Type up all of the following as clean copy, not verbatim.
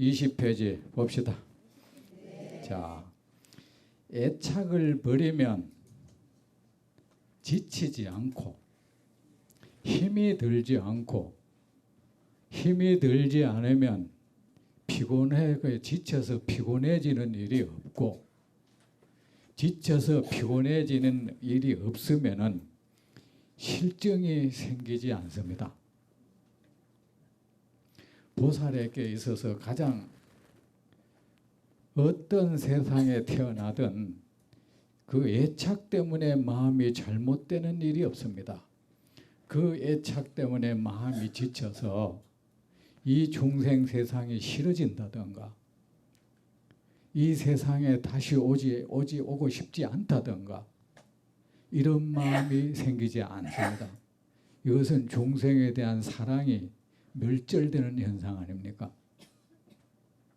20페이지 봅시다. 자, 애착을 버리면 지치지 않고 힘이 들지 않고 힘이 들지 않으면 지쳐서 피곤해지는 일이 없고 지쳐서 피곤해지는 일이 없으면은 실증이 생기지 않습니다. 보살에게 있어서 가장 어떤 세상에 태어나든 그 애착 때문에 마음이 잘못되는 일이 없습니다. 그 애착 때문에 마음이 지쳐서 이 중생 세상이 싫어진다든가 이 세상에 다시 오고 싶지 않다든가 이런 마음이 생기지 않습니다. 이것은 중생에 대한 사랑이 멸절되는 현상 아닙니까?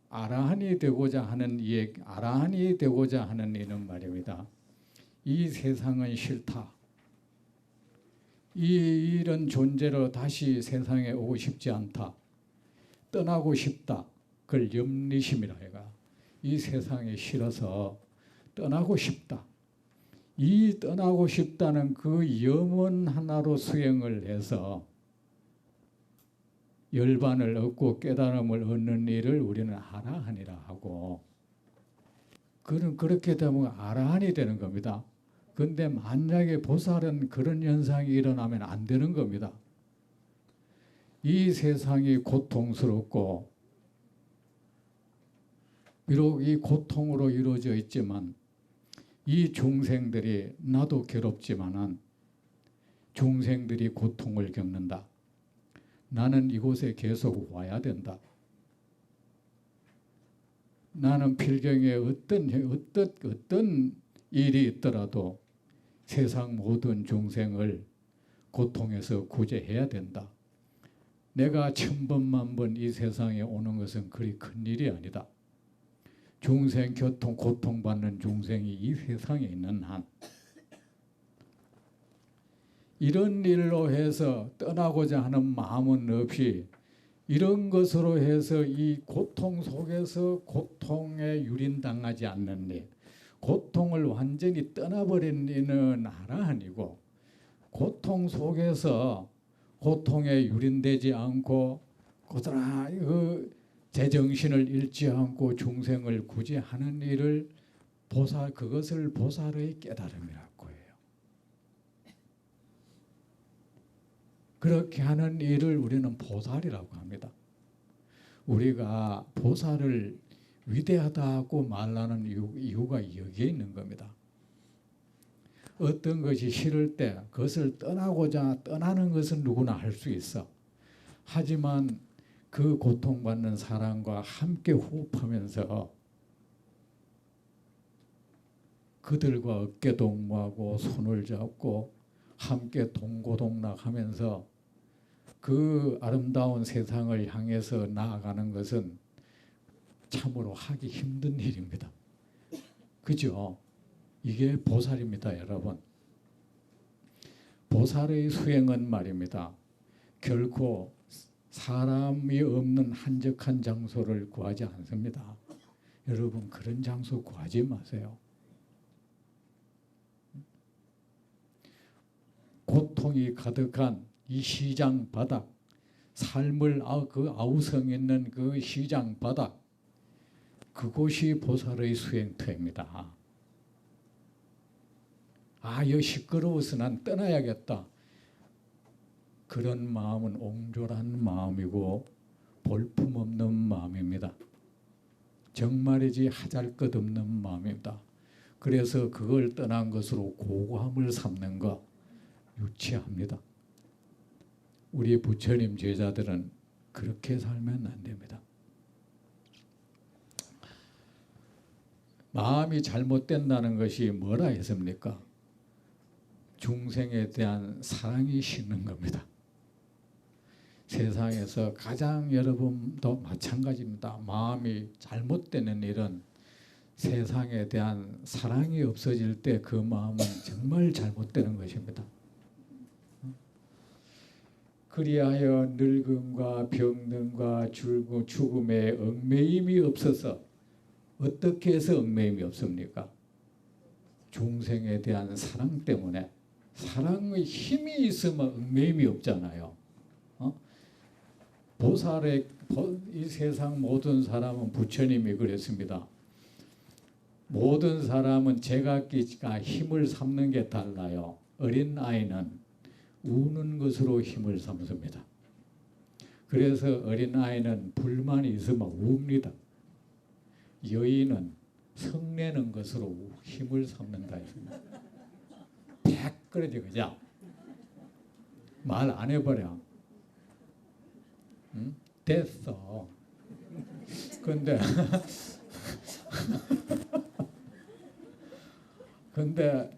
아라한이 되고자 하는 이는 말입니다. 이 세상은 싫다. 이런 존재로 다시 세상에 오고 싶지 않다. 떠나고 싶다. 그걸 염리심이라 해가. 이 세상이 싫어서 떠나고 싶다. 이 떠나고 싶다는 그 염원 하나로 수행을 해서 열반을 얻고 깨달음을 얻는 일을 우리는 아라한이라 하고 그렇게 되면 아라한이 되는 겁니다. 그런데 만약에 보살은 그런 현상이 일어나면 안 되는 겁니다. 이 세상이 고통스럽고 비록 이 고통으로 이루어져 있지만 이 중생들이 나도 괴롭지만은 중생들이 고통을 겪는다. 나는 이곳에 계속 와야 된다. 나는 필경에 어떤 일이 있더라도 세상 모든 중생을 고통에서 구제해야 된다. 내가 천번만번 이 세상에 오는 것은 그리 큰 일이 아니다. 중생 고통받는 중생이 이 세상에 있는 한 이런 일로 해서 떠나고자 하는 마음은 없이 이런 것으로 해서 이 고통 속에서 고통에 유린당하지 않는 일, 고통을 완전히 떠나버린 이는 아라한이고 고통 속에서 고통에 유린되지 않고 고스란히 제정신을 잃지 않고 중생을 구제하는 일을 그것을 보살의 깨달음이라고 해요. 그렇게 하는 일을 우리는 보살이라고 합니다. 우리가 보살을 위대하다고 말하는 이유가 여기에 있는 겁니다. 어떤 것이 싫을 때 그것을 떠나는 것은 누구나 할 수 있어. 하지만 그 고통받는 사람과 함께 호흡하면서 그들과 어깨 동무하고 손을 잡고 함께 동고동락하면서 그 아름다운 세상을 향해서 나아가는 것은 참으로 하기 힘든 일입니다. 그죠? 이게 보살입니다, 여러분. 보살의 수행은 말입니다. 결코 사람이 없는 한적한 장소를 구하지 않습니다. 여러분 그런 장소 구하지 마세요. 고통이 가득한 이 시장 바닥, 삶을 아우성있는 그 시장 바닥, 그곳이 보살의 수행터입니다. 여기 시끄러워서 난 떠나야겠다. 그런 마음은 옹졸한 마음이고 볼품없는 마음입니다. 정말이지 하잘것없는 마음입니다. 그래서 그걸 떠난 것으로 고고함을 삼는 것 유치합니다. 우리 부처님 제자들은 그렇게 살면 안 됩니다. 마음이 잘못된다는 것이 뭐라 했습니까? 중생에 대한 사랑이 식는 겁니다. 세상에서 가장 여러분도 마찬가지입니다. 마음이 잘못되는 일은 세상에 대한 사랑이 없어질 때 그 마음은 정말 잘못되는 것입니다. 그리하여 늙음과 병든과 죽음에 얽매임이 없어서. 어떻게 해서 얽매임이 없습니까? 중생에 대한 사랑 때문에. 사랑의 힘이 있으면 얽매임이 없잖아요. 보살의 이 세상 모든 사람은 부처님이 그랬습니다. 모든 사람은 제각기가 힘을 삼는 게 달라요. 어린 아이는 우는 것으로 힘을 삼습니다. 그래서 어린 아이는 불만이 있으면 웁니다. 여인은 성내는 것으로 힘을 삼는다 했습니다. 백 그러지 그냥 말 안 해버려. 응? 됐어. 근데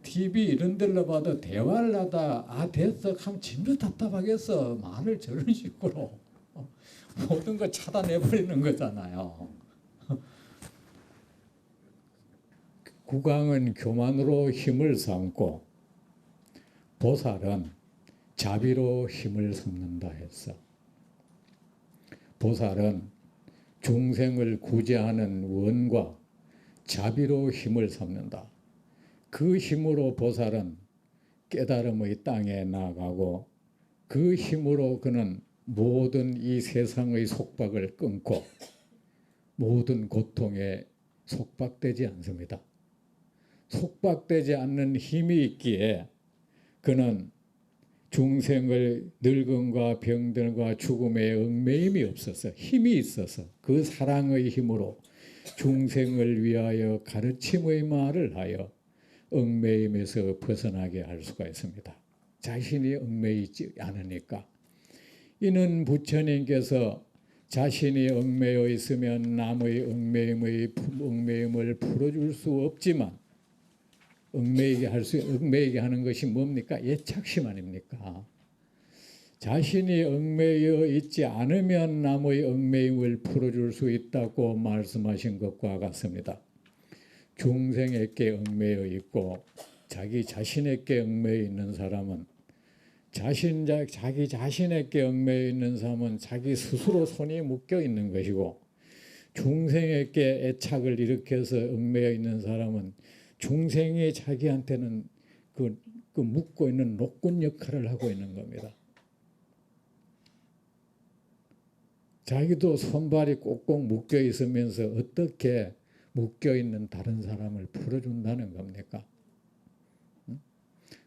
TV 이런 데로 봐도 대화를 하다 됐어 하면 진짜 답답하겠어. 말을 저런 식으로 모든 걸 차단해버리는 거잖아요. 국왕은 교만으로 힘을 삼고 보살은 자비로 힘을 삼는다 했어. 보살은 중생을 구제하는 원과 자비로 힘을 삼는다. 그 힘으로 보살은 깨달음의 땅에 나아가고 그 힘으로 그는 모든 이 세상의 속박을 끊고 모든 고통에 속박되지 않습니다. 속박되지 않는 힘이 있기에 그는 중생을 늙음과 병들과 죽음에 얽매임이 없어서 힘이 있어서 그 사랑의 힘으로 중생을 위하여 가르침의 말을 하여 얽매임에서 벗어나게 할 수가 있습니다. 자신이 얽매이지 않으니까. 이는 부처님께서 자신이 얽매여 있으면 남의 얽매임을 풀어줄 수 없지만 얽매이게 하는 것이 뭡니까? 애착심 아닙니까? 자신이 얽매여 있지 않으면 남의 얽매임을 풀어줄 수 있다고 말씀하신 것과 같습니다. 중생에게 얽매여 있고 자기 자신에게 얽매여 있는 사람은 자기 자신에게 얽매여 있는 사람은 자기 스스로 손이 묶여 있는 것이고 중생에게 애착을 일으켜서 얽매여 있는 사람은 중생이 자기한테는 그 묶고 있는 노끈 역할을 하고 있는 겁니다. 자기도 손발이 꼭꼭 묶여 있으면서 어떻게 묶여 있는 다른 사람을 풀어준다는 겁니까?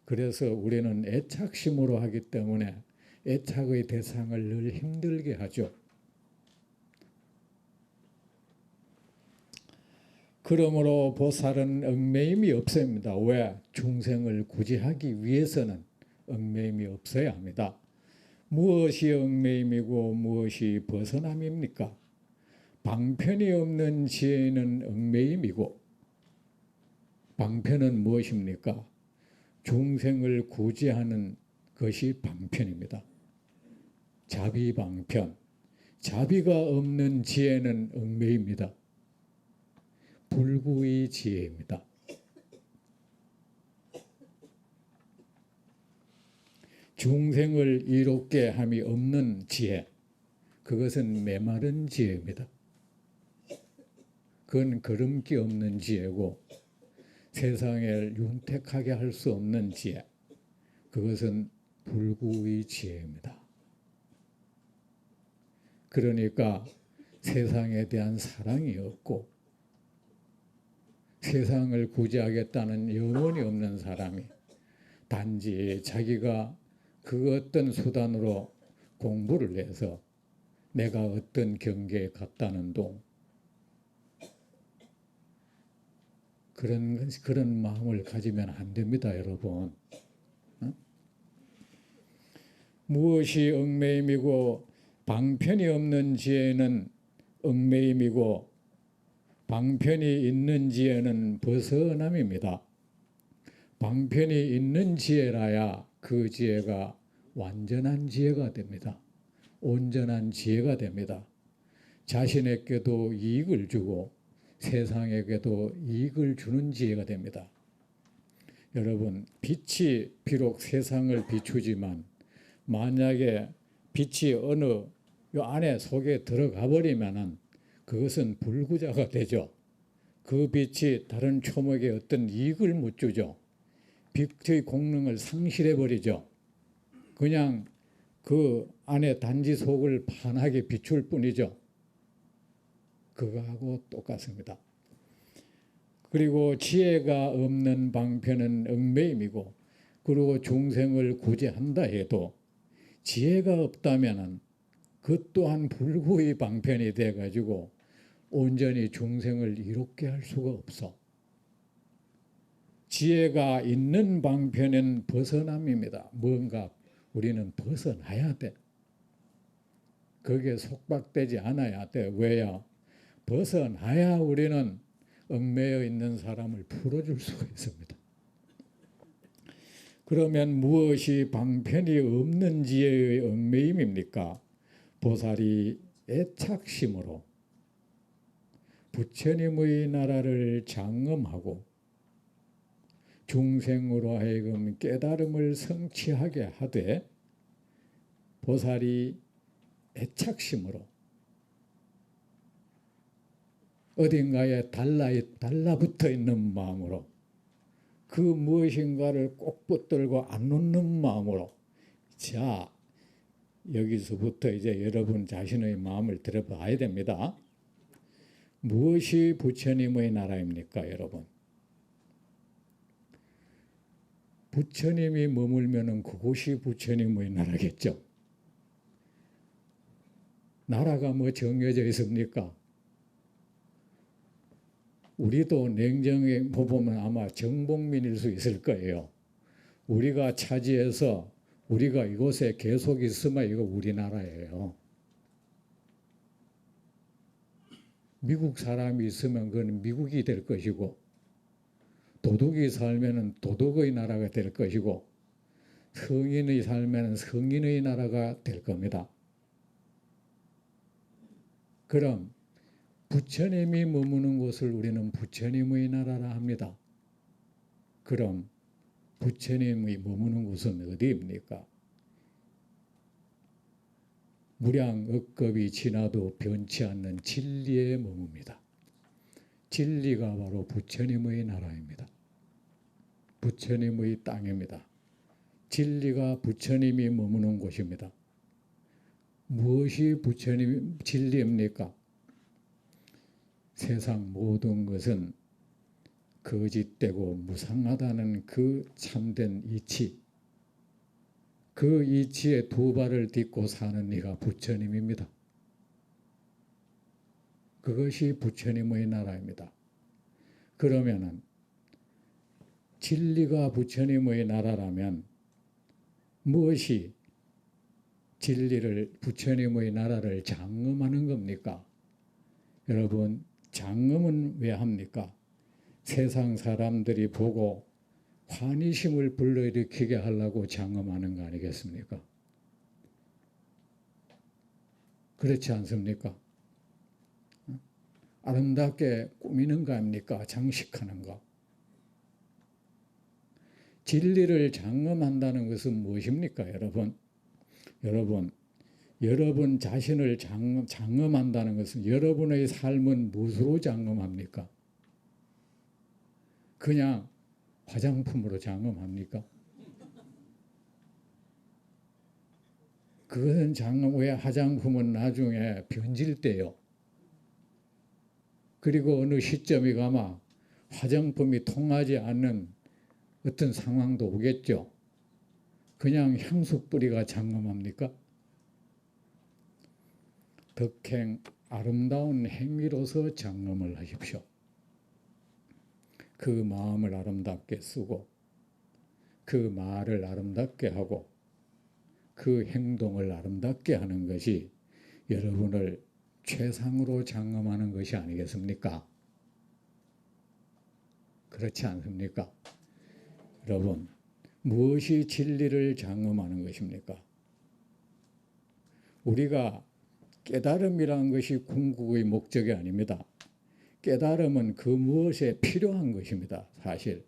그래서 우리는 애착심으로 하기 때문에 애착의 대상을 늘 힘들게 하죠. 그러므로 보살은 얽매임이 없습니다. 왜? 중생을 구제하기 위해서는 얽매임이 없어야 합니다. 무엇이 얽매임이고 무엇이 벗어남입니까? 방편이 없는 지혜는 얽매임이고 방편은 무엇입니까? 중생을 구제하는 것이 방편입니다. 자비방편. 자비가 없는 지혜는 얽매입니다. 불구의 지혜입니다. 중생을 이롭게 함이 없는 지혜, 그것은 메마른 지혜입니다. 그건 걸음기 없는 지혜고 세상을 윤택하게 할 수 없는 지혜, 그것은 불구의 지혜입니다. 그러니까 세상에 대한 사랑이 없고 세상을 구제하겠다는 영혼이 없는 사람이 단지 자기가 그 어떤 수단으로 공부를 해서 내가 어떤 경계에 갔다는 동 그런 마음을 가지면 안 됩니다, 여러분. 무엇이 얽매임이고 방편이 없는 지혜는 얽매임이고 방편이 있는 지혜는 벗어남입니다. 방편이 있는 지혜라야 그 지혜가 완전한 지혜가 됩니다. 온전한 지혜가 됩니다. 자신에게도 이익을 주고 세상에게도 이익을 주는 지혜가 됩니다. 여러분, 빛이 비록 세상을 비추지만 만약에 빛이 어느 요 안에 속에 들어가 버리면은 그것은 불구자가 되죠. 그 빛이 다른 초목에 어떤 이익을 못 주죠. 빛의 공능을 상실해 버리죠. 그냥 그 안에 단지 속을 환하게 비출 뿐이죠. 그거하고 똑같습니다. 그리고 지혜가 없는 방편은 얽매임이고, 그리고 중생을 구제한다 해도 지혜가 없다면은 그 또한 불구의 방편이 돼 가지고 온전히 중생을 이롭게 할 수가 없어. 지혜가 있는 방편은 벗어남입니다. 뭔가 우리는 벗어나야 돼. 거기에 속박되지 않아야 돼. 왜야? 벗어나야 우리는 얽매여 있는 사람을 풀어줄 수가 있습니다. 그러면 무엇이 방편이 없는 지혜의 얽매임입니까? 보살이 애착심으로 부처님의 나라를 장엄하고 중생으로 하여금 깨달음을 성취하게 하되, 보살이 애착심으로 어딘가에 달라붙어 있는 마음으로, 그 무엇인가를 꼭 붙들고 안 놓는 마음으로, 자, 여기서부터 이제 여러분 자신의 마음을 들어봐야 됩니다. 무엇이 부처님의 나라입니까, 여러분? 부처님이 머물면은 그곳이 부처님의 나라겠죠. 나라가 뭐 정해져 있습니까? 우리도 냉정히 보면 아마 정복민일 수 있을 거예요. 우리가 차지해서 우리가 이곳에 계속 있으면 이거 우리나라예요. 미국 사람이 있으면 그건 미국이 될 것이고, 도둑이 살면은 도둑의 나라가 될 것이고, 성인의 살면은 성인의 나라가 될 겁니다. 그럼 부처님이 머무는 곳을 우리는 부처님의 나라라 합니다. 그럼 부처님이 머무는 곳은 어디입니까? 무량 억겁이 지나도 변치 않는 진리에 머뭅니다. 진리가 바로 부처님의 나라입니다. 부처님의 땅입니다. 진리가 부처님이 머무는 곳입니다. 무엇이 부처님 진리입니까? 세상 모든 것은 거짓되고 무상하다는 그 참된 이치, 그 이치에 두 발을 딛고 사는 이가 부처님입니다. 그것이 부처님의 나라입니다. 그러면은 진리가 부처님의 나라라면 무엇이 진리를, 부처님의 나라를 장엄하는 겁니까? 여러분, 장엄은 왜 합니까? 세상 사람들이 보고 환희심을 불러일으키게 하려고 장엄하는 거 아니겠습니까? 그렇지 않습니까? 아름답게 꾸미는 거 아닙니까? 장식하는 거. 진리를 장엄한다는 것은 무엇입니까, 여러분? 여러분 자신을 장엄한다는 것은 여러분의 삶은 무엇으로 장엄합니까? 그냥 화장품으로 장엄합니까? 그것은 왜 화장품은 나중에 변질돼요. 그리고 어느 시점이 가면 화장품이 통하지 않는 어떤 상황도 오겠죠. 그냥 향수 뿌리가 장엄합니까? 덕행, 아름다운 행위로서 장엄을 하십시오. 그 마음을 아름답게 쓰고, 그 말을 아름답게 하고, 그 행동을 아름답게 하는 것이 여러분을 최상으로 장엄하는 것이 아니겠습니까? 그렇지 않습니까? 여러분, 무엇이 진리를 장엄하는 것입니까? 우리가 깨달음이라는 것이 궁극의 목적이 아닙니다. 깨달음은 그 무엇에 필요한 것입니다. 사실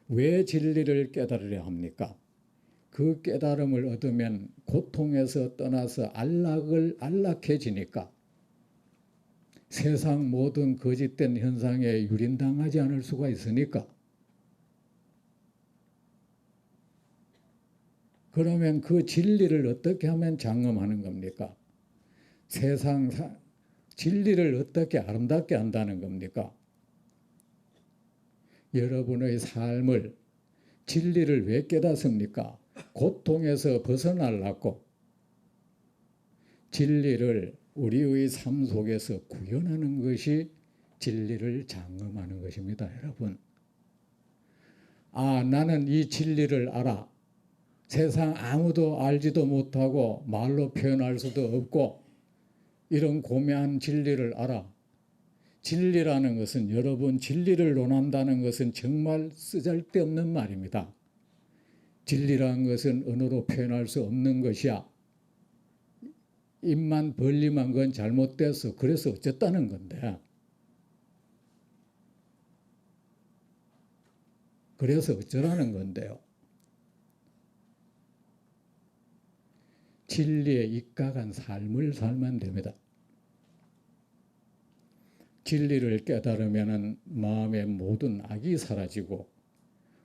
왜 진리를 깨달으려 합니까? 그 깨달음을 얻으면 고통에서 떠나서 안락해지니까 세상 모든 거짓된 현상에 유린당하지 않을 수가 있으니까. 그러면 그 진리를 어떻게 하면 장엄하는 겁니까? 세상 진리를 어떻게 아름답게 한다는 겁니까? 여러분의 삶을 진리를 왜 깨닫습니까? 고통에서 벗어나려고 진리를 우리의 삶 속에서 구현하는 것이 진리를 장엄하는 것입니다, 여러분. 아, 나는 이 진리를 알아. 세상 아무도 알지도 못하고 말로 표현할 수도 없고 이런 고매한 진리를 알아. 진리라는 것은 여러분 진리를 논한다는 것은 정말 쓰잘데없는 말입니다. 진리라는 것은 언어로 표현할 수 없는 것이야. 입만 벌리면 그건 잘못됐어. 그래서 어쨌다는 건데. 그래서 어쩌라는 건데요. 진리에 입각한 삶을 살면 됩니다. 진리를 깨달으면 마음의 모든 악이 사라지고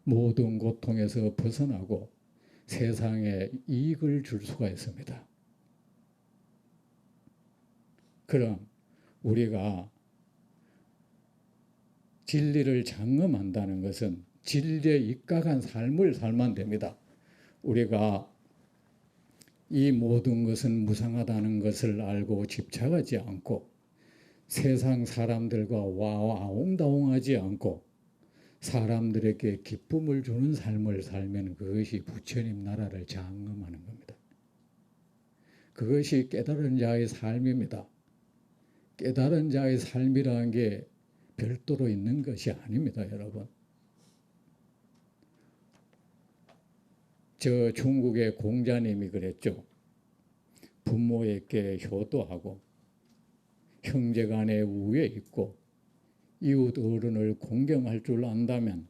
모든 고통에서 벗어나고 세상에 이익을 줄 수가 있습니다. 그럼 우리가 진리를 장엄한다는 것은 진리에 입각한 삶을 살면 됩니다. 우리가 이 모든 것은 무상하다는 것을 알고 집착하지 않고 세상 사람들과 와와옹다옹하지 않고 사람들에게 기쁨을 주는 삶을 살면 그것이 부처님 나라를 장엄하는 겁니다. 그것이 깨달은 자의 삶입니다. 깨달은 자의 삶이라는 게 별도로 있는 것이 아닙니다, 여러분. 저 중국의 공자님이 그랬죠. 부모에게 효도하고 형제간에 우애 있고 이웃 어른을 공경할 줄 안다면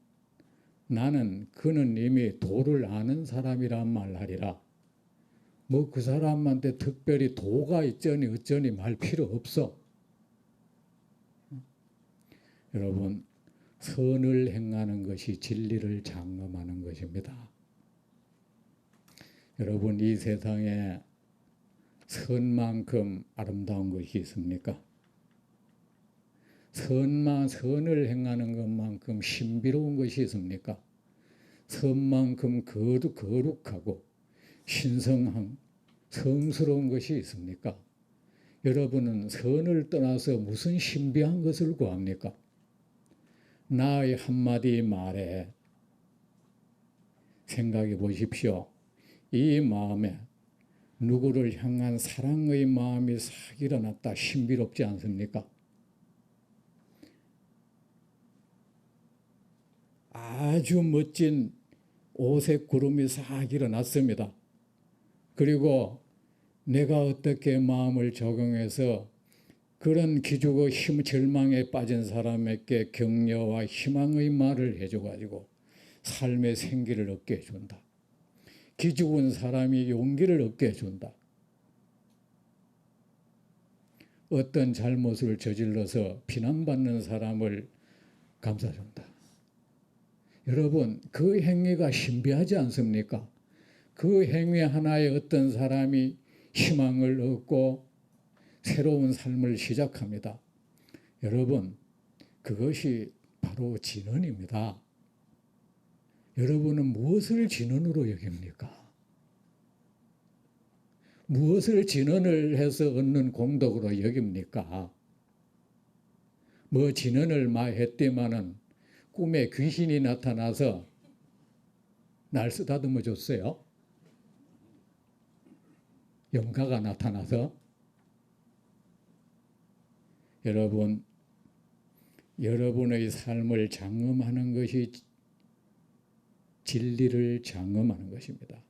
나는 그는 이미 도를 아는 사람이란 말하리라. 뭐 그 사람한테 특별히 도가 있쩌니 어쩌니 말 필요 없어. 여러분, 선을 행하는 것이 진리를 장엄하는 것입니다. 여러분, 이 세상에 선만큼 아름다운 것이 있습니까? 선을 행하는 것만큼 신비로운 것이 있습니까? 선만큼 거룩하고 신성한 성스러운 것이 있습니까? 여러분은 선을 떠나서 무슨 신비한 것을 구합니까? 나의 한마디 말에 생각해 보십시오. 이 마음에 누구를 향한 사랑의 마음이 싹 일어났다. 신비롭지 않습니까? 아주 멋진 오색 구름이 싹 일어났습니다. 그리고 내가 어떻게 마음을 적용해서 그런 기죽어 절망에 빠진 사람에게 격려와 희망의 말을 해줘가지고 삶의 생기를 얻게 해준다. 기죽은 사람이 용기를 얻게 해준다. 어떤 잘못을 저질러서 비난받는 사람을 감싸준다. 여러분, 그 행위가 신비하지 않습니까? 그 행위 하나에 어떤 사람이 희망을 얻고 새로운 삶을 시작합니다. 여러분, 그것이 바로 진언입니다. 여러분은 무엇을 진언으로 여깁니까? 무엇을 진언을 해서 얻는 공덕으로 여깁니까? 뭐 진언을 많이 했더만은 꿈에 귀신이 나타나서 날 쓰다듬어 줬어요. 영가가 나타나서. 여러분, 여러분의 삶을 장엄하는 것이 진리를 장엄하는 것입니다.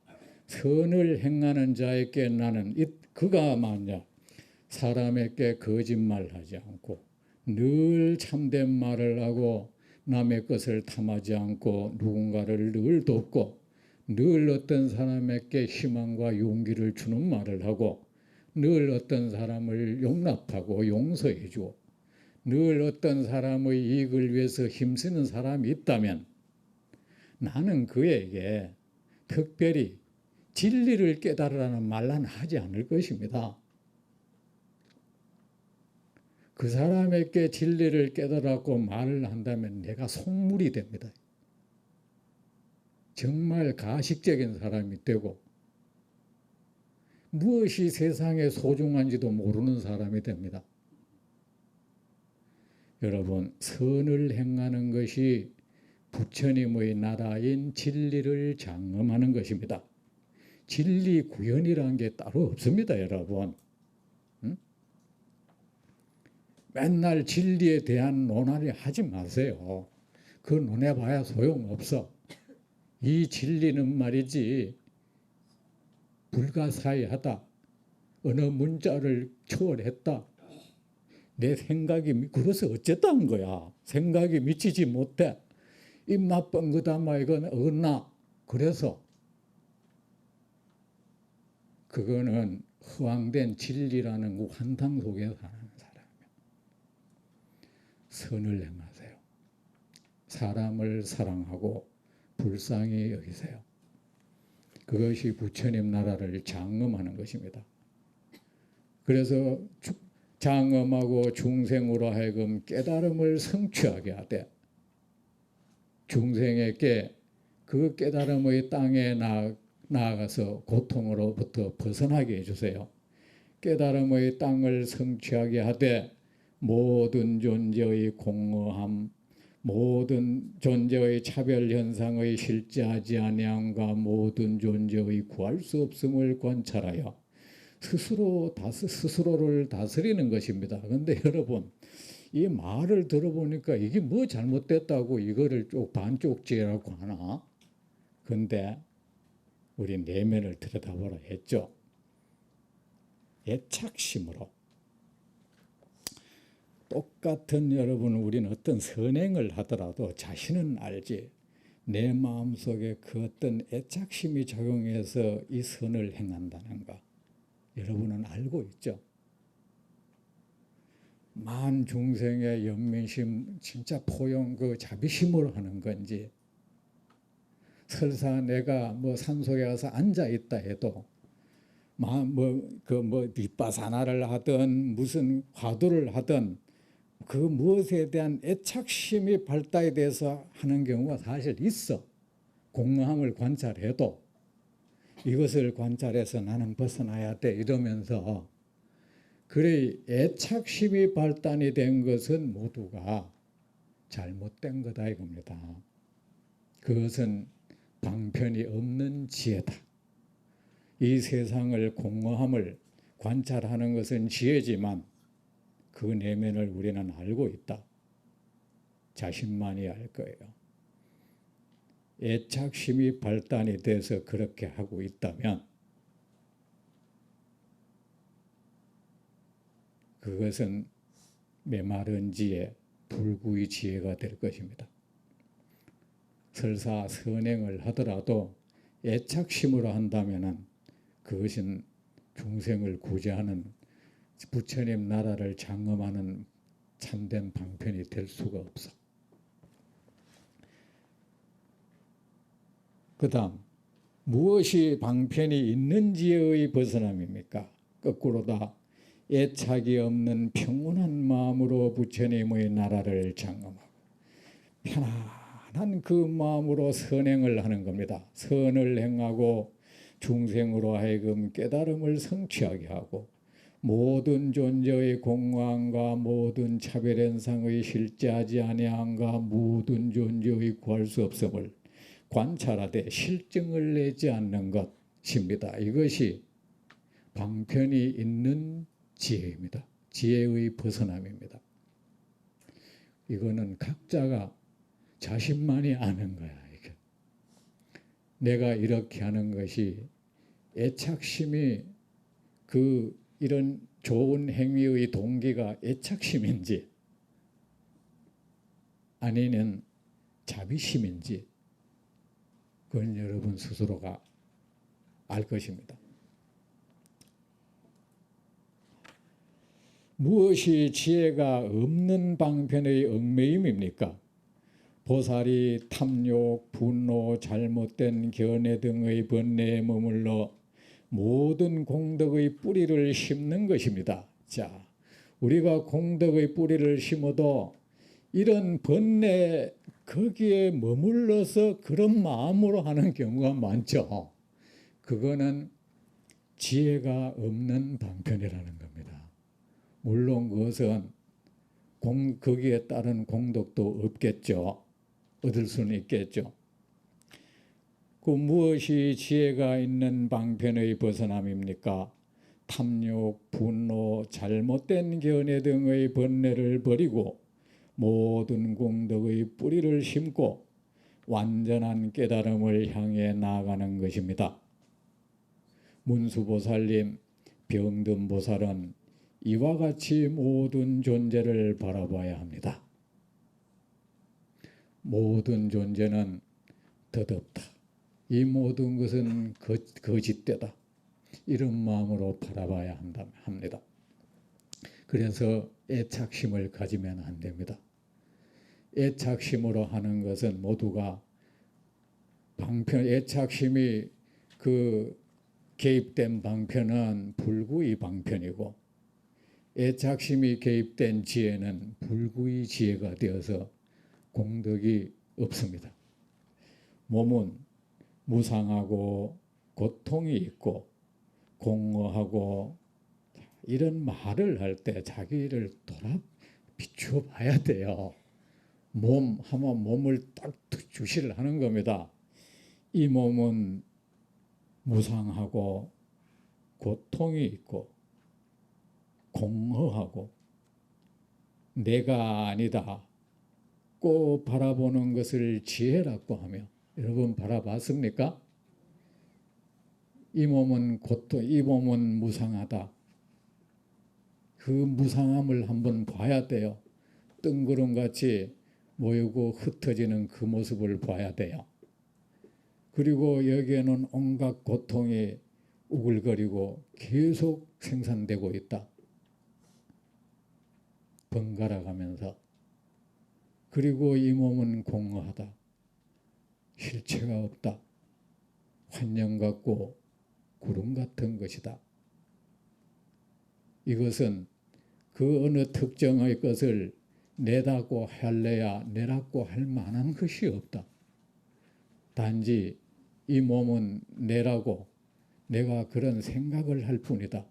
선을 행하는 자에게 나는 그가 만약 사람에게 거짓말하지 않고 늘 참된 말을 하고 남의 것을 탐하지 않고 누군가를 늘 돕고 늘 어떤 사람에게 희망과 용기를 주는 말을 하고 늘 어떤 사람을 용납하고 용서해 주고 늘 어떤 사람의 이익을 위해서 힘쓰는 사람이 있다면 나는 그에게 특별히 진리를 깨달으라는 말은 하지 않을 것입니다. 그 사람에게 진리를 깨달았고 말을 한다면 내가 속물이 됩니다. 정말 가식적인 사람이 되고 무엇이 세상에 소중한지도 모르는 사람이 됩니다. 여러분, 선을 행하는 것이 부처님의 나라인 진리를 장엄하는 것입니다. 진리 구현이라는 게 따로 없습니다, 여러분. 응? 맨날 진리에 대한 논하려 하지 마세요. 그 논해봐야 소용없어. 이 진리는 말이지 불가사의하다. 어느 문자를 초월했다. 내 생각이 그래서 어쨌다는 거야. 생각이 미치지 못해. 입맛 뻥긋하면 이건 어긋나. 그래서 그거는 허황된 진리라는 환상 속에 사는 사람이야. 선을 행하세요. 사람을 사랑하고 불쌍히 여기세요. 그것이 부처님 나라를 장엄하는 것입니다. 그래서 장엄하고 중생으로 하여금 깨달음을 성취하게 하되 중생에게 그 깨달음의 땅에 나아가서 고통으로부터 벗어나게 해주세요. 깨달음의 땅을 성취하게 하되 모든 존재의 공허함, 모든 존재의 차별 현상의 실제하지 아니함과 모든 존재의 구할 수 없음을 관찰하여 스스로를 다스리는 것입니다. 그런데 여러분, 이 말을 들어보니까 이게 뭐 잘못됐다고 이거를 반쪽지라고 하나? 근데 우리 내면을 들여다보라 했죠. 애착심으로. 똑같은 여러분, 우리는 어떤 선행을 하더라도 자신은 알지. 내 마음속에 그 어떤 애착심이 작용해서 이 선을 행한다는 거. 여러분은 알고 있죠. 만 중생의 연민심 진짜 포용 그 자비심으로 하는 건지 설사 내가 뭐 산속에 가서 앉아 있다 해도 뒷바사나를 하든 무슨 화두를 하든 그 무엇에 대한 애착심이 발달에 대해서 하는 경우가 사실 있어. 공허함을 관찰해도 이것을 관찰해서 나는 벗어나야 돼 이러면서 그래 애착심이 발단이 된 것은 모두가 잘못된 거다 이겁니다. 그것은 방편이 없는 지혜다. 이 세상을 공허함을 관찰하는 것은 지혜지만 그 내면을 우리는 알고 있다. 자신만이 알 거예요. 애착심이 발단이 돼서 그렇게 하고 있다면 그것은 메마른 지혜, 불구의 지혜가 될 것입니다. 설사 선행을 하더라도 애착심으로 한다면 그것은 중생을 구제하는 부처님 나라를 장엄하는 참된 방편이 될 수가 없어. 그 다음 무엇이 방편이 있는지의 벗어남입니까? 거꾸로다. 애착이 없는 평온한 마음으로 부처님의 나라를 장엄하고 편안한 그 마음으로 선행을 하는 겁니다. 선을 행하고 중생으로 하여금 깨달음을 성취하게 하고 모든 존재의 공허함과 모든 차별현상의 실제하지 아니함과 모든 존재의 구할 수 없음을 관찰하되 실증을 내지 않는 것입니다. 이것이 방편이 있는 지혜입니다. 지혜의 벗어남입니다. 이거는 각자가 자신만이 아는 거야. 이게. 내가 이렇게 하는 것이 애착심이 이런 좋은 행위의 동기가 애착심인지 아니면 자비심인지 그건 여러분 스스로가 알 것입니다. 무엇이 지혜가 없는 방편의 얽매임입니까? 보살이 탐욕, 분노, 잘못된 견해 등의 번뇌에 머물러 모든 공덕의 뿌리를 심는 것입니다. 자, 우리가 공덕의 뿌리를 심어도 이런 번뇌 거기에 머물러서 그런 마음으로 하는 경우가 많죠. 그거는 지혜가 없는 방편이라는 겁니다. 물론 그것은 거기에 따른 공덕도 없겠죠. 얻을 수는 있겠죠. 그 무엇이 지혜가 있는 방편의 벗어남입니까? 탐욕, 분노, 잘못된 견해 등의 번뇌를 버리고 모든 공덕의 뿌리를 심고 완전한 깨달음을 향해 나아가는 것입니다. 문수보살님, 병등보살은 이와 같이 모든 존재를 바라봐야 합니다. 모든 존재는 덧없다. 이 모든 것은 거짓되다. 이런 마음으로 바라봐야 합니다. 그래서 애착심을 가지면 안 됩니다. 애착심으로 하는 것은 모두가 애착심이 개입된 방편은 불구의 방편이고, 애착심이 개입된 지혜는 불구의 지혜가 되어서 공덕이 없습니다. 몸은 무상하고 고통이 있고 공허하고, 이런 말을 할 때 자기를 돌아 비추어 봐야 돼요. 몸 하면 몸을 딱 주시를 하는 겁니다. 이 몸은 무상하고 고통이 있고 공허하고 내가 아니다 꼭 바라보는 것을 지혜라고 하며, 여러분 바라봤습니까? 이 몸은 이 몸은 무상하다. 그 무상함을 한번 봐야 돼요. 뜬구름같이 모이고 흩어지는 그 모습을 봐야 돼요. 그리고 여기에는 온갖 고통이 우글거리고 계속 생산되고 있다. 번갈아 가면서. 그리고 이 몸은 공허하다. 실체가 없다. 환영 같고 구름 같은 것이다. 이것은 그 어느 특정의 것을 내다고 할래야 내라고 할 만한 것이 없다. 단지 이 몸은 내라고 내가 그런 생각을 할 뿐이다.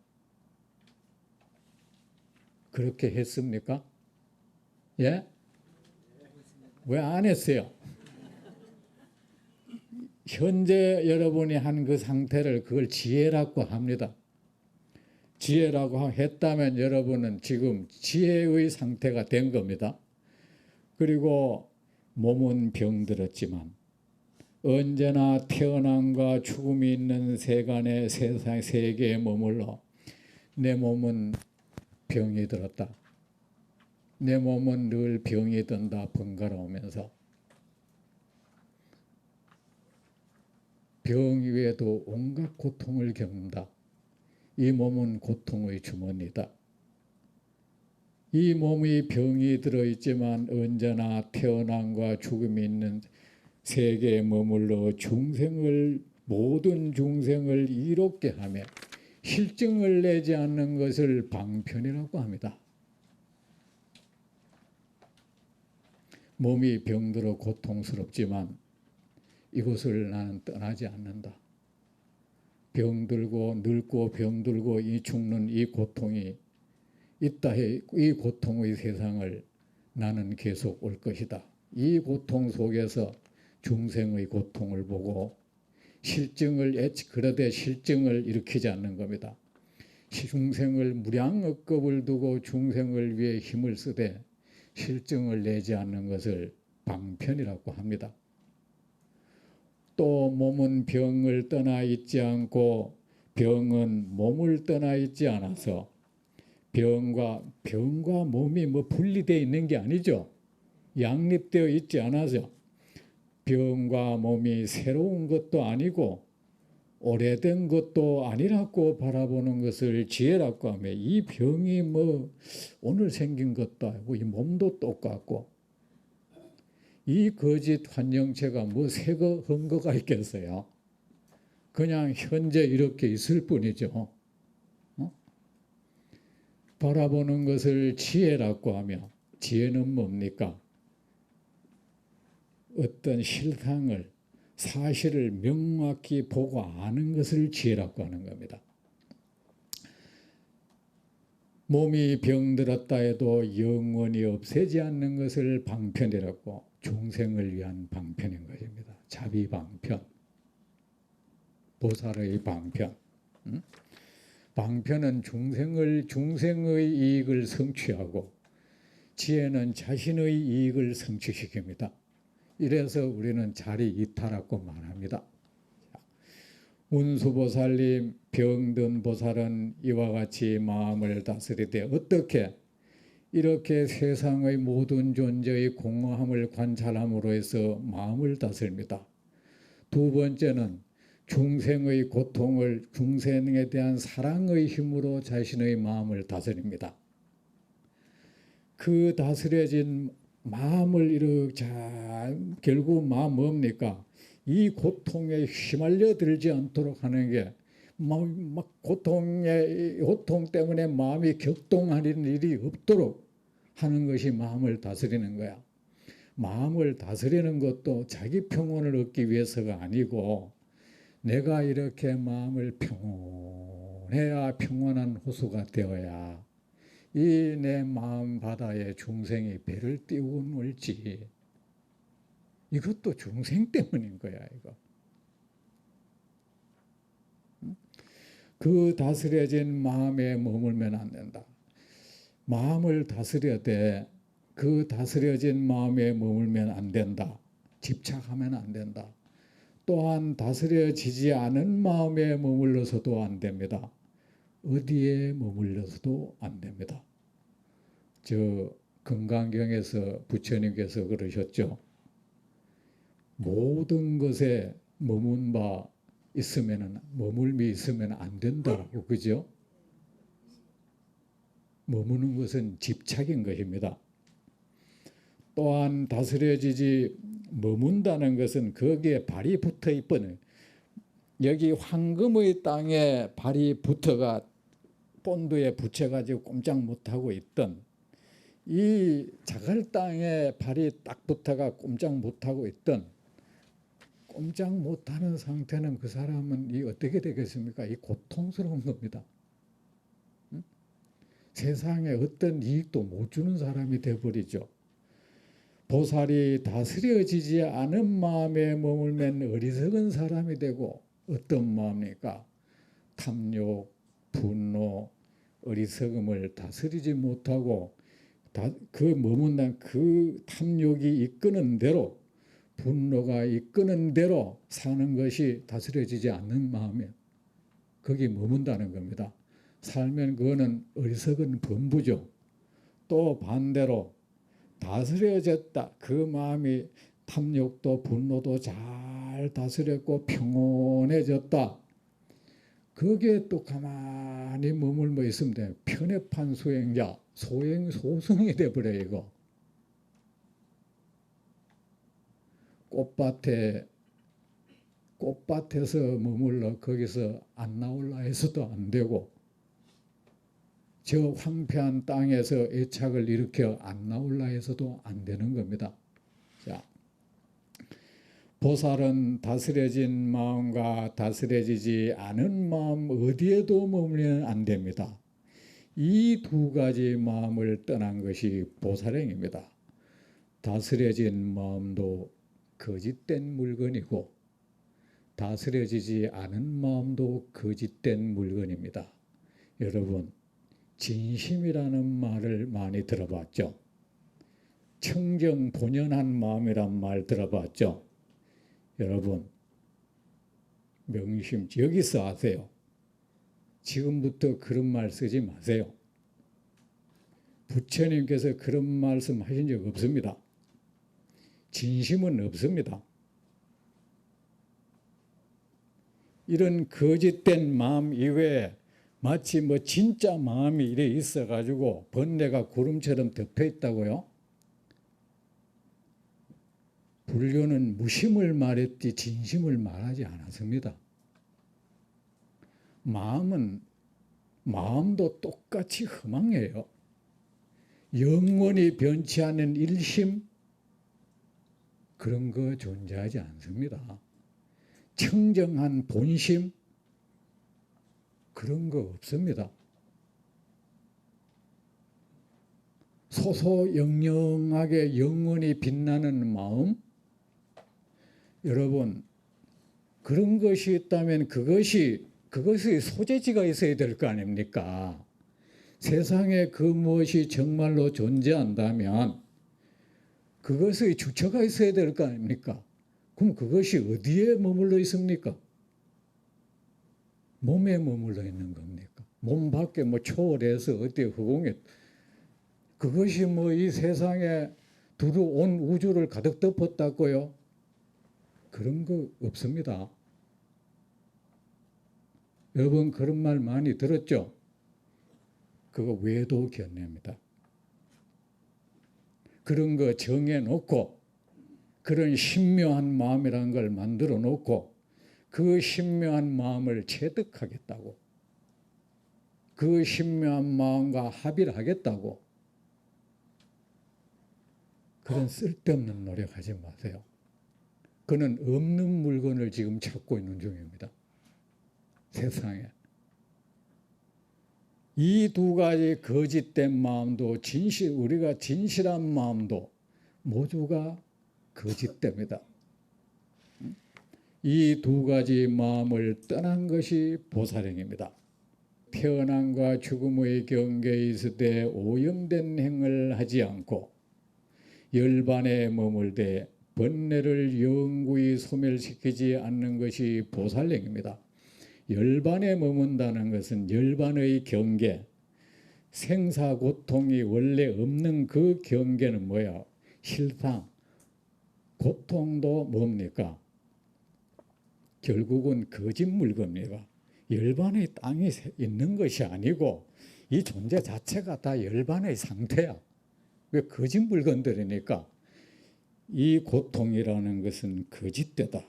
그렇게 했습니까? 예? 왜 안 했어요? 현재 여러분이 한 그 상태를 그걸 지혜라고 합니다. 지혜라고 했다면 여러분은 지금 지혜의 상태가 된 겁니다. 그리고 몸은 병들었지만 언제나 태어남과 죽음이 있는 세간의 세계에 머물러 내 몸은 병이 들었다. 내 몸은 늘 병이 든다 번갈아 오면서, 병 위에도 온갖 고통을 겪는다. 이 몸은 고통의 주머니다. 이 몸이 병이 들어있지만 언제나 태어남과 죽음이 있는 세계에 머물러 모든 중생을 이롭게 하며 실증을 내지 않는 것을 방편이라고 합니다. 몸이 병들어 고통스럽지만 이곳을 나는 떠나지 않는다. 병들고 늙고 병들고 죽는 이 고통이 있다 해 이 고통의 세상을 나는 계속 올 것이다. 이 고통 속에서 중생의 고통을 보고 그러되 실증을 일으키지 않는 겁니다. 중생을 무량억겁을 두고 중생을 위해 힘을 쓰되 실증을 내지 않는 것을 방편이라고 합니다. 또 몸은 병을 떠나 있지 않고 병은 몸을 떠나 있지 않아서 병과 몸이 분리되어 있는 게 아니죠. 양립되어 있지 않아서 병과 몸이 새로운 것도 아니고 오래된 것도 아니라고 바라보는 것을 지혜라고 하며, 이 병이 뭐 오늘 생긴 것도 아니고 이 몸도 똑같고 이 거짓 환영체가 뭐 새거 헌거가 있겠어요. 그냥 현재 이렇게 있을 뿐이죠. 바라보는 것을 지혜라고 하며, 지혜는 뭡니까? 어떤 실상을, 사실을 명확히 보고 아는 것을 지혜라고 하는 겁니다. 몸이 병들었다 해도 영원히 없애지 않는 것을 방편이라고, 중생을 위한 방편인 것입니다. 자비방편, 보살의 방편. 방편은 중생의 이익을 성취하고, 지혜는 자신의 이익을 성취시킵니다. 이래서 우리는 자리 이타라고 말합니다. 운수보살님, 병든 보살은 이와 같이 마음을 다스리되 어떻게? 이렇게 세상의 모든 존재의 공허함을 관찰함으로 해서 마음을 다스립니다. 두 번째는 중생의 고통을 중생에 대한 사랑의 힘으로 자신의 마음을 다스립니다. 그 다스려진 마음을 이렇게 잘, 결국 마음 뭡니까? 이 고통에 휘말려 들지 않도록 하는 게, 막 고통 때문에 마음이 격동하는 일이 없도록 하는 것이 마음을 다스리는 거야. 마음을 다스리는 것도 자기 평온을 얻기 위해서가 아니고, 내가 이렇게 마음을 평온해야 평온한 호수가 되어야 이 내 마음 바다에 중생이 배를 띄우고 놀지. 이것도 중생 때문인 거야, 이거. 그 다스려진 마음에 머물면 안 된다. 마음을 다스려야 돼. 그 다스려진 마음에 머물면 안 된다. 집착하면 안 된다. 또한 다스려지지 않은 마음에 머물러서도 안 됩니다. 어디에 머물러서도 안 됩니다. 저 금강경에서 부처님께서 그러셨죠. 모든 것에 머물미 있으면 안 된다고, 그죠? 머무는 것은 집착인 것입니다. 또한 다스려지지 머문다는 것은 거기에 발이 붙어 있거든요. 여기 황금의 땅에 발이 붙어가 본드에 붙여가지고 꼼짝 못하고 있던, 이 자갈 땅에 발이 딱 붙어가 꼼짝 못하고 있던, 꼼짝 못하는 상태는 그 사람은 이 어떻게 되겠습니까? 이 고통스러운 겁니다. 세상에 어떤 이익도 못 주는 사람이 되어버리죠. 보살이 다스려지지 않은 마음에 머물면 어리석은 사람이 되고, 어떤 마음입니까? 탐욕, 분노, 어리석음을 다스리지 못하고 그 머문단 그 탐욕이 이끄는 대로, 분노가 이끄는 대로 사는 것이 다스려지지 않는 마음이에요. 거기 머문다는 겁니다. 살면 그거는 어리석은 범부죠. 또 반대로 다스려졌다. 그 마음이 탐욕도 분노도 잘 다스렸고 평온해졌다. 거기에 또 가만히 머물러 있으면 돼요. 편협한 수행자, 소승이 돼버려요, 이거. 꽃밭에서 머물러 거기서 안 나올라 해서도 안 되고, 저 황폐한 땅에서 애착을 일으켜 안 나올라 해서도 안 되는 겁니다. 자, 보살은 다스려진 마음과 다스려지지 않은 마음 어디에도 머물면 안 됩니다. 이 두 가지 마음을 떠난 것이 보살행입니다. 다스려진 마음도 거짓된 물건이고, 다스려지지 않은 마음도 거짓된 물건입니다. 여러분, 진심이라는 말을 많이 들어봤죠? 청정 본연한 마음이란 말 들어봤죠? 여러분, 명심 여기서 하세요. 지금부터 그런 말 쓰지 마세요. 부처님께서 그런 말씀 하신 적 없습니다. 진심은 없습니다. 이런 거짓된 마음 이외에 마치 뭐 진짜 마음이 이래 있어가지고 번뇌가 구름처럼 덮여 있다고요? 불교는 무심을 말했지 진심을 말하지 않았습니다. 마음도 똑같이 허망해요. 영원히 변치 않는 일심 그런 거 존재하지 않습니다. 청정한 본심 그런 거 없습니다. 소소영영하게 영원히 빛나는 마음, 여러분 그런 것이 있다면 그것이 소재지가 있어야 될 거 아닙니까? 세상에 그 무엇이 정말로 존재한다면 그것의 주체가 있어야 될 거 아닙니까? 그럼 그것이 어디에 머물러 있습니까? 몸에 머물러 있는 겁니까? 몸 밖에 뭐 초월해서 어디 허공에 그것이 뭐 이 세상에 두루 온 우주를 가득 덮었다고요? 그런 거 없습니다. 여러분 그런 말 많이 들었죠? 그거 외도 견해입니다. 그런 거 정해놓고 그런 신묘한 마음이라는 걸 만들어 놓고 그 신묘한 마음을 체득하겠다고 그 신묘한 마음과 합의를 하겠다고 그런 쓸데없는 노력하지 마세요. 그는 없는 물건을 지금 찾고 있는 중입니다. 세상에. 이 두 가지 거짓된 마음도 우리가 진실한 마음도 모두가 거짓됩니다. 이 두 가지 마음을 떠난 것이 보살행입니다. 태어남과 죽음의 경계에 있으되 오염된 행을 하지 않고 열반에 머물되 번뇌를 영구히 소멸시키지 않는 것이 보살행입니다. 열반에 머문다는 것은 열반의 경계, 생사고통이 원래 없는 그 경계는 뭐야? 실상, 고통도 뭡니까? 결국은 거짓 물건입니다. 열반의 땅이 있는 것이 아니고 이 존재 자체가 다 열반의 상태야. 왜 거짓 물건들이니까 이 고통이라는 것은 거짓되다.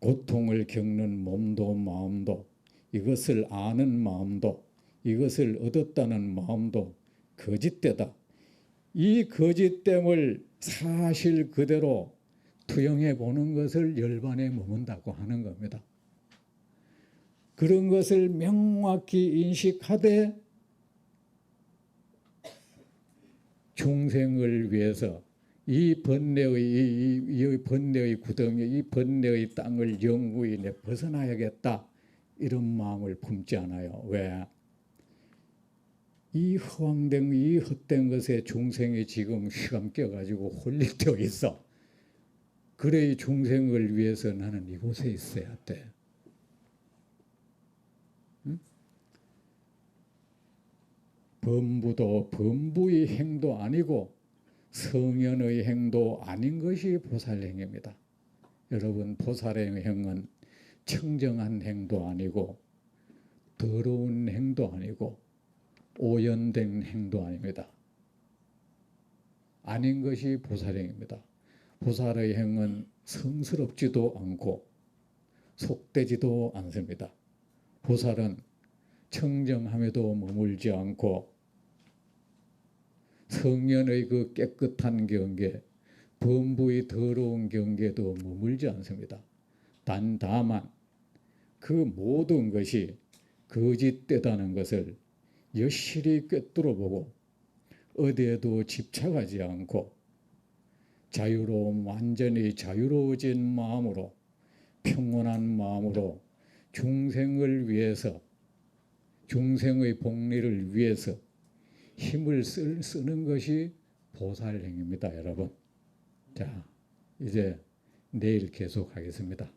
고통을 겪는 몸도 마음도 이것을 아는 마음도 이것을 얻었다는 마음도 거짓되다. 이 거짓됨을 사실 그대로 투영해 보는 것을 열반에 머문다고 하는 겁니다. 그런 것을 명확히 인식하되 중생을 위해서 이 번뇌의 구덩이, 이 번뇌의 땅을 영구히 벗어나야겠다 이런 마음을 품지 않아요. 왜? 이 허황된, 이 헛된 것에 중생이 지금 휘감겨 가지고 홀릭되어 있어. 그래 이 중생을 위해서 나는 이곳에 있어야 돼. 응? 범부도 범부의 행도 아니고 성현의 행도 아닌 것이 보살행입니다. 여러분 보살의 행은 청정한 행도 아니고 더러운 행도 아니고 오염된 행도 아닙니다. 아닌 것이 보살행입니다. 보살의 행은 성스럽지도 않고 속되지도 않습니다. 보살은 청정함에도 머물지 않고 성현의 그 깨끗한 경계, 범부의 더러운 경계도 머물지 않습니다. 다만 그 모든 것이 거짓되다는 것을 여실히 꿰뚫어 보고 어디에도 집착하지 않고 완전히 자유로워진 마음으로 평온한 마음으로 중생을 위해서 중생의 복리를 위해서 힘을 쓰는 것이 보살행입니다. 여러분. 자, 이제 내일 계속하겠습니다.